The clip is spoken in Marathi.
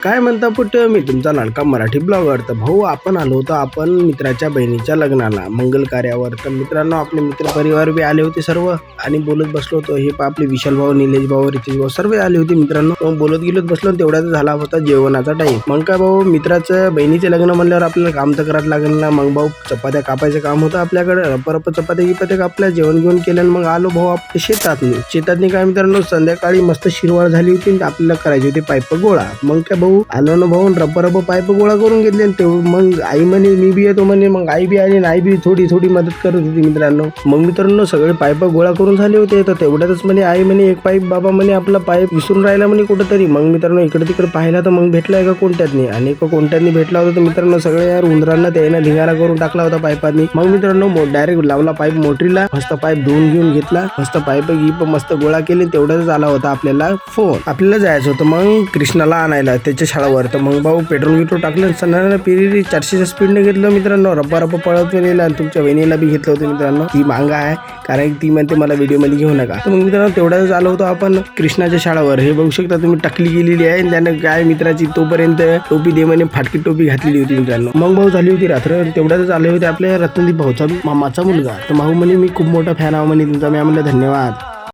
काय म्हणता पुट, मी तुमचा लाडका मराठी ब्लॉगर. तर भाऊ आपण आलो होतो आपण मित्राच्या बहिणीच्या लग्नाला मंगल कार्यावर. तर मित्रांनो आपले मित्र परिवार बी आले होते सर्व आणि बोलत बसलो होतो. हे आपले विशाल भाऊ, निलेश भाऊ, रितेश भाऊ सर्व आले होते मित्रांनो. मग बोलत गेलोत बसलो. तेवढ्याच झाला होता जेवणाचा टाईम. मग काय भाऊ मित्राचं बहिणीचे लग्न म्हणल्यावर आपल्याला काम तर करायला लागेल ना. मग भाऊ चपात्या कापायचं काम होतं आपल्याकडे. रप चपात्या कापल्या, जेवण घेऊन केलं. मग आलो भाऊ आपल्या शेतातनी काय मित्रांनो संध्याकाळी मस्त शिरवाळ झाली होती. आपल्याला करायची होती पाईप गोळा. मग काय भाऊ आलो ना भाऊ रप पाईप गोळा करून घेतले. मग आई म्हणे मी बी येतो म्हणे. मग आई बी आली आणि आई बी थोडी मदत करत होती मित्रांनो. मग मित्रांनो सगळे पाईप गोळा करून झाले होते. तर तेवढ्यातच म्हणे आई म्हणे एक पाईप बाबा म्हणे आपला पाईप विसरून राहिला म्हणे कुठंतरी. मग मित्रांनो इकडे तिकडे पाहिला तर मग भेटला एका कोणत्यातनी आणि एका कोणत्यातनी भेटला होता. तर मित्रांनो सगळे यार उंदरांना त्यानं धिंगाणा करून टाकला होता पाईपांनी. मग मित्रांनो डायरेक्ट लावला पाईप मोटरीला. मस्त पाईप धुवून घेऊन घेतला. मस्त पाईप मस्त गोळा केले. तेवढ्याच आला होता आपल्याला फोन. आपल्याला जायचं होतं मग कृष्णाला आणायला त्याच्या शाळेवर. तर मग भाऊ पेट्रोल टाकलं. सणाला पिरी 400च्या स्पीडने घेतलं मित्रांनो. रप्पा पळत नेला. आणि तुमच्या वहिनीला बी घेतलं होतं मित्रांनो. ती मांगा आहे कारण ती म्हणते मला व्हिडिओ मध्ये घेऊ नका. तर मग मित्रांनो तेवढ्याच आलो होतो आपण कृष्णाच्या शाळेवर. हे बघू शकता तुम्ही टकली गेलेली आहे. त्यानं काय मित्राची तोपर्यंत टोपी दे म्हणे फाटकी टोपी घातलेली होती मित्रांनो. मग भाऊ झाली होती रात्र. तेवढ्याच आले होते आपल्या रतनदीप भाऊचा मामाचा मुलगा. तर भाऊ म्हणे मी खूप मोठा फॅन आहे म्हणे तुमचा. मी म्हणलं धन्यवाद.